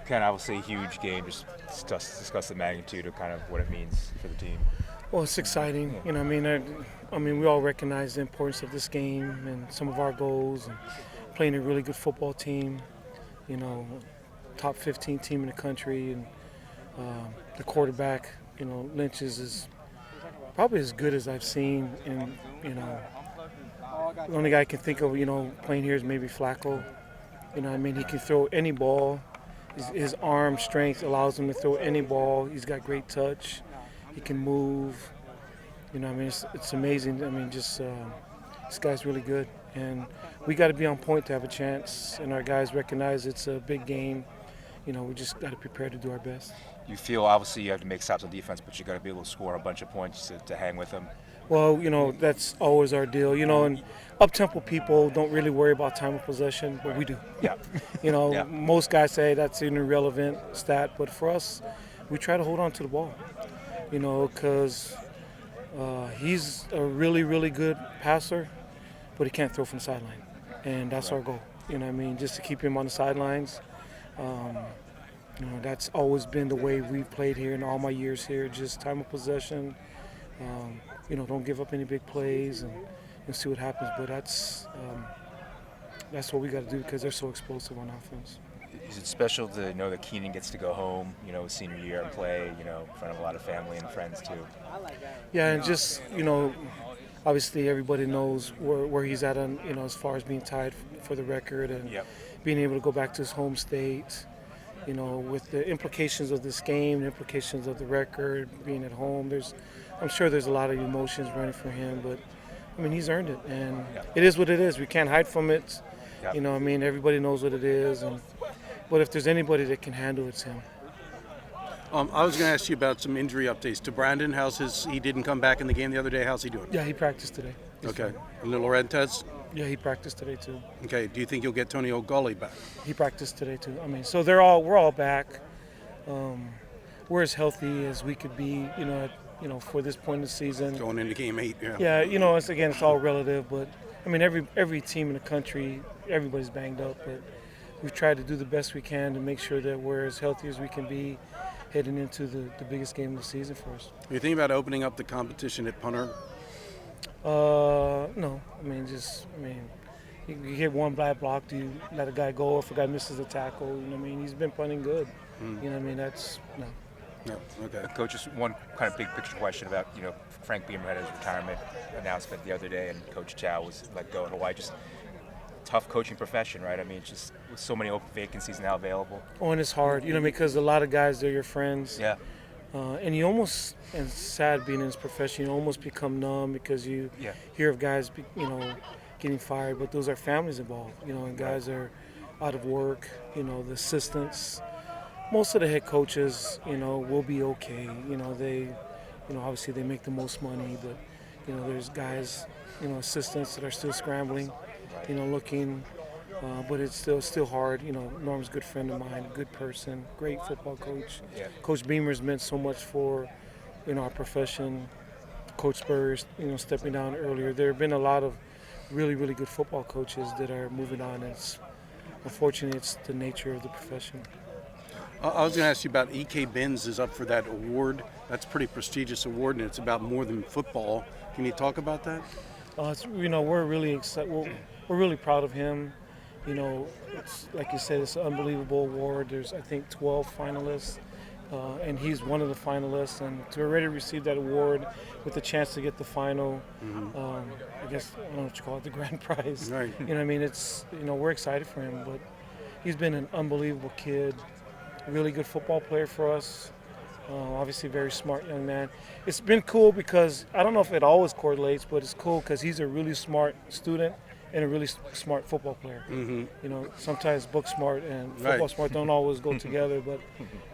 Kind of obviously a huge game. Just discuss the magnitude of kind of what it means for the team. Well, it's exciting. Yeah. You know, we all recognize the importance of this game and some of our goals and playing a really good football team. You know, top 15 team in the country, and the quarterback, Lynch is probably as good as I've seen. And the only guy I can think of, playing here is maybe Flacco. He can throw any ball. His arm strength allows him to throw any ball. He's got great touch. He can move. It's amazing. This guy's really good. And we got to be on point to have a chance. And our guys recognize it's a big game. We just got to prepare to do our best. You feel obviously you have to make stops on defense, but you got to be able to score a bunch of points to hang with them. Well, that's always our deal. And up-tempo people don't really worry about time of possession, but we do. Yeah. Yeah. Most guys say that's an irrelevant stat, but for us, we try to hold on to the ball. Because he's a really, really good passer, but he can't throw from the sideline. And that's our goal, just to keep him on the sidelines. That's always been the way we've played here in all my years here, just time of possession. Don't give up any big plays and see what happens. But that's what we got to do because they're so explosive on offense. Is it special to know that Keenan gets to go home, his senior year and play, in front of a lot of family and friends too? Yeah, and just, obviously everybody knows where he's at on, as far as being tied for the record and being able to go back to his home state, with the implications of this game, the implications of the record, being at home. I'm sure there's a lot of emotions running for him, but he's earned it, and it is what it is. We can't hide from it. Everybody knows what it is, but if there's anybody that can handle it, it's him. I was going to ask you about some injury updates to Brandon. He didn't come back in the game the other day. How's he doing? Yeah, he practiced today. Okay. And Laurentiis? Yeah, he practiced today too. Okay. Do you think you'll get Tony O'Gully back? He practiced today too. So we're all back. We're as healthy as we could be, for this point in the season. Going into Game 8, yeah. Yeah, it's all relative, but every team in the country, everybody's banged up, but we've tried to do the best we can to make sure that we're as healthy as we can be heading into the biggest game of the season for us. Are you thinking about opening up the competition at punter? No. You get one bad block, do you let a guy go if a guy misses a tackle? He's been punting good. That's no. No, okay. Coach, just one kind of big picture question about, Frank Beamer had his retirement announcement the other day, and Coach Chow was let go in Hawaii. Just tough coaching profession, right? Just with so many open vacancies now available. Oh, and it's hard, because a lot of guys, they're your friends. Yeah. And you almost, and it's sad being in this profession, you almost become numb because you hear of guys, getting fired, but those are families involved, and guys are out of work, the assistants. Most of the head coaches, will be okay. They, obviously they make the most money, but, there's guys, assistants that are still scrambling, looking, but it's still hard. Norm's a good friend of mine, a good person, great football coach. Yeah. Coach Beamer's meant so much for, our profession. Coach Spurs, stepping down earlier. There have been a lot of really, really good football coaches that are moving on. Unfortunately, it's the nature of the profession. I was going to ask you about E.K. Benz is up for that award. That's a pretty prestigious award, and it's about more than football. Can you talk about that? We're really excited. We're really proud of him. It's like you said, it's an unbelievable award. There's, I think, 12 finalists, and he's one of the finalists. And to already receive that award with the chance to get the final, I guess, I don't know what you call it, the grand prize. Right. It's, we're excited for him. But he's been an unbelievable kid, a really good football player for us. Obviously, very smart young man. It's been cool because I don't know if it always correlates, but it's cool because he's a really smart student and a really smart football player. Mm-hmm. Sometimes book smart and football smart don't always go together, but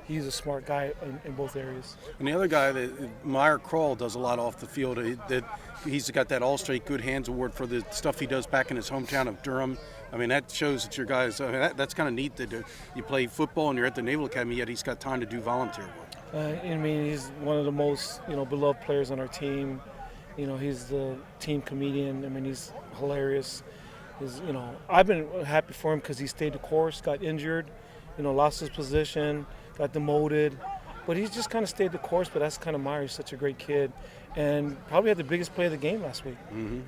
he's a smart guy in both areas. And the other guy, Meyer Kroll, does a lot off the field. He's got that All-State Good Hands Award for the stuff he does back in his hometown of Durham. That shows that your guys. That's kind of neat that you play football and you're at the Naval Academy, yet he's got time to do volunteer work. He's one of the most beloved players on our team. He's the team comedian. He's hilarious. I've been happy for him because he stayed the course, got injured, lost his position, got demoted. But he's just kind of stayed the course, but that's kind of Meyer. He's such a great kid. And probably had the biggest play of the game last week.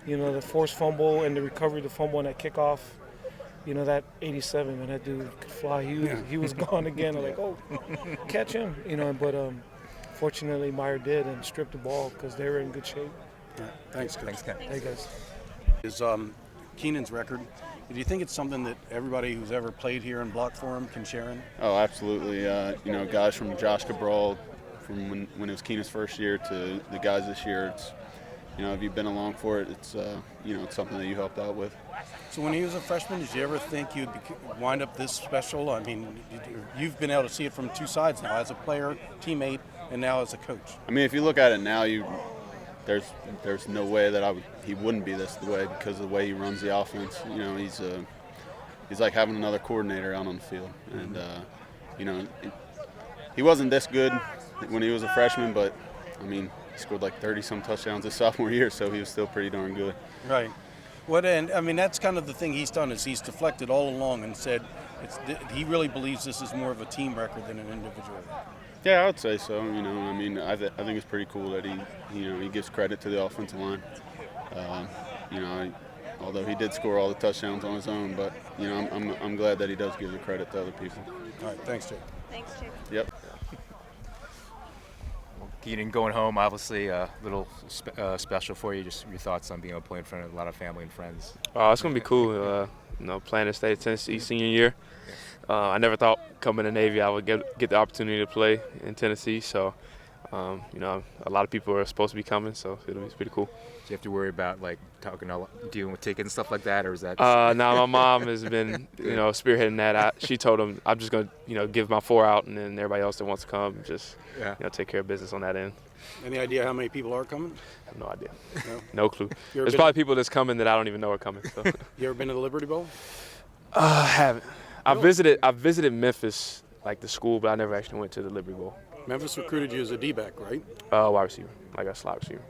The forced fumble and the recovery of the fumble and that kickoff. That 87, man, that dude could fly. He was gone again. I'm like, oh, catch him. But fortunately Meyer did and stripped the ball because they were in good shape. Yeah. Thanks, Ken. Hey, guys. Is Keenan's record, do you think it's something that everybody who's ever played here and blocked for him can share in? Oh, absolutely. Guys from Josh Cabral, from when it was Keenan's first year to the guys this year, it's, if you've been along for it, it's, it's something that you helped out with. So when he was a freshman, did you ever think you'd wind up this special? I mean, you've been able to see it from two sides now, as a player, teammate, and now as a coach. I mean, if you look at it now, there's no way that he wouldn't be this way because of the way he runs the offense. He's like having another coordinator out on the field. And, he wasn't this good when he was a freshman, but, he scored like 30-some touchdowns his sophomore year, so he was still pretty darn good. Right. That's kind of the thing he's done is he's deflected all along and said he really believes this is more of a team record than an individual. Yeah, I would say so. I think it's pretty cool that he gives credit to the offensive line. Although he did score all the touchdowns on his own, but I'm glad that he does give the credit to other people. All right, thanks, Jake. Thanks, Jake. Yep. Keenan, going home, obviously a little special for you. Just your thoughts on being able to play in front of a lot of family and friends. Oh, it's gonna be cool. Playing in the state of Tennessee senior year. I never thought coming to Navy I would get the opportunity to play in Tennessee. So, a lot of people are supposed to be coming, so it'll be pretty cool. Do you have to worry about dealing with tickets and stuff like that, or is that? My mom has been spearheading that. She told them I'm just gonna give my 4 out, and then everybody else that wants to come just take care of business on that end. Any idea how many people are coming? I have no idea. No clue. There's probably people that's coming that I don't even know are coming. So. You ever been to the Liberty Bowl? I haven't. Really? I visited Memphis, like the school, but I never actually went to the Liberty Bowl. Memphis recruited you as a D-back, right? Wide receiver, like a slot receiver.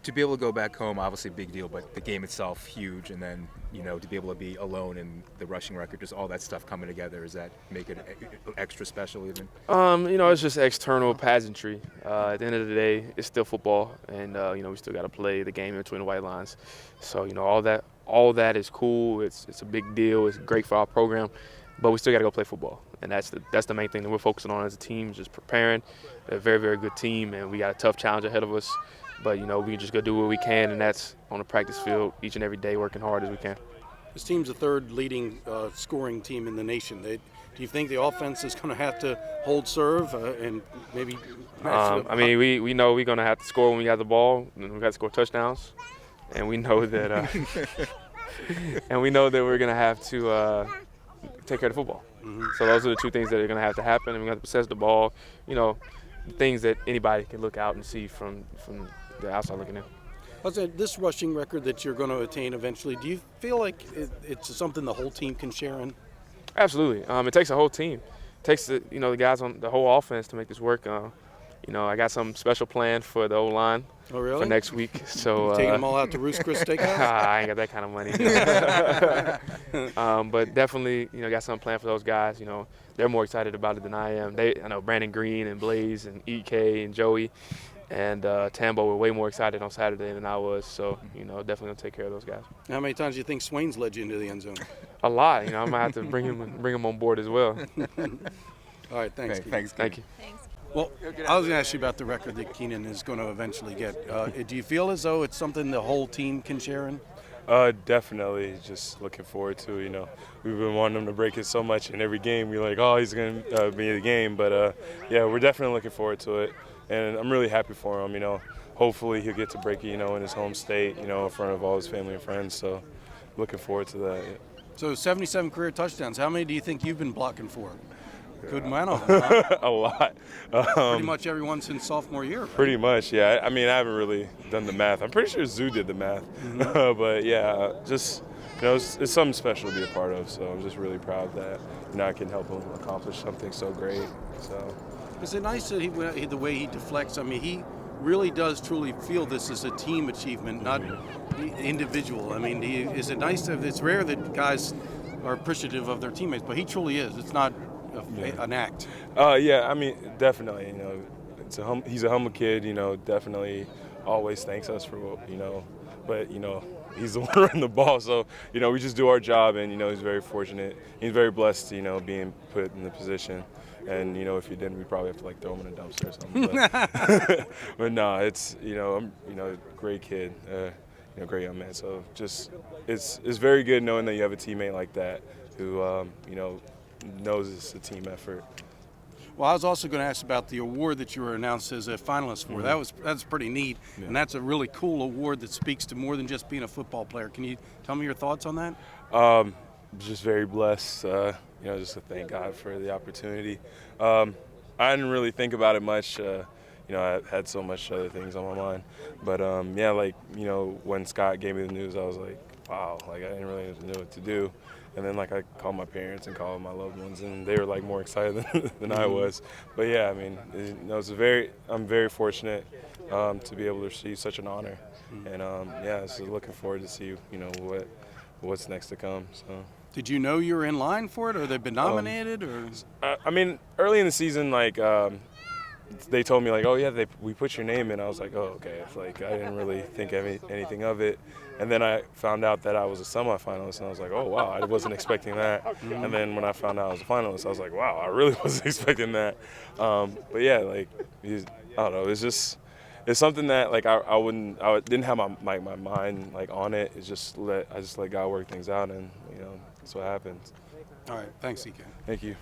To be able to go back home, obviously a big deal, but the game itself huge, and then to be able to be alone in the rushing record, just all that stuff coming together, does that make it extra special even? It's just external pageantry. At the end of the day, it's still football, and we still got to play the game in between the white lines. So all that is cool. It's a big deal. It's great for our program, but we still got to go play football, and that's the main thing that we're focusing on as a team, just preparing. They're a very, very good team, and we got a tough challenge ahead of us. But, we just go do what we can, and that's on the practice field each and every day, working hard as we can. This team's the third leading scoring team in the nation. Do you think the offense is going to have to hold serve and maybe match it up? We know we're going to have to score when we got the ball, and we got to score touchdowns. And we know that we're going to have to take care of the football. Mm-hmm. So those are the two things that are going to have to happen. And we got to possess the ball, things that anybody can look out and see from the outside looking in. This rushing record that you're going to attain eventually, do you feel like it's something the whole team can share in? Absolutely. It takes a whole team. It takes the guys on the whole offense to make this work. I got some special planned for the O-line for next week. So taking them all out to Roost Chris Steakhouse? I ain't got that kind of money. But definitely, got something planned for those guys. They're more excited about it than I am. I know Brandon Green and Blaze and EK and Joey and Tambo were way more excited on Saturday than I was. So, definitely going to take care of those guys. How many times do you think Swain's led you into the end zone? A lot. I might have to bring him on board as well. All right, thanks. Okay, thanks. Thank you. Thanks. Well, I was going to ask you about the record that Keenan is going to eventually get. Do you feel as though it's something the whole team can share in? Definitely. Just looking forward to it. We've been wanting him to break it so much in every game. We're like, oh, he's going to be the game. But, we're definitely looking forward to it. And I'm really happy for him. Hopefully he'll get to break it, in his home state, in front of all his family and friends. So looking forward to that. Yeah. So 77 career touchdowns. How many do you think you've been blocking for? Good amount of them, huh? A lot. Pretty much everyone since sophomore year. Right? Pretty much, yeah. I haven't really done the math. I'm pretty sure Zoo did the math. Mm-hmm. But yeah, just it's something special to be a part of. So I'm just really proud that I can help him accomplish something so great. So. Is it nice that the way he deflects? He really does truly feel this is a team achievement, not individual. Is it nice that it's rare that guys are appreciative of their teammates, but he truly is. It's not an act. Yeah, I mean, definitely. You know, he's a humble kid. You know, definitely always thanks us for what, you know, but you know, he's the one running the ball, so you know, we just do our job, and you know, he's very fortunate. He's very blessed, you know, being put in the position. And you know, if he didn't, we'd probably have to like throw him in a dumpster or something. But no, it's I'm great kid, you know, great young man. So just it's very good knowing that you have a teammate like that who you know knows it's a team effort. Well, I was also going to ask about the award that you were announced as a finalist for. Mm-hmm. That's pretty neat, and that's a really cool award that speaks to more than just being a football player. Can you tell me your thoughts on that? Just very blessed, you know, just to thank God for the opportunity. I didn't really think about it much. You know, I had so much other things on my mind. But yeah, like, you know, when Scott gave me the news, I was like, wow, like I didn't really know what to do. And then like I called my parents and called my loved ones, and they were like more excited than I was. But yeah, I mean, I'm very fortunate to be able to receive such an honor. And yeah, so looking forward to see, you know, what's next to come. So. Did you know you were in line for it, or they've been nominated, or? I mean, early in the season, like they told me like, oh yeah, we put your name in. I was like, oh okay. It's like I didn't really think anything of it, and then I found out that I was a semifinalist, and I was like, oh wow, I wasn't expecting that. And then when I found out I was a finalist, I was like, wow, I really wasn't expecting that. But yeah, like I don't know, it's something that like I didn't have my mind like on it. It's just I just let God work things out, and you know that's what happens. All right, thanks, EK. Thank you.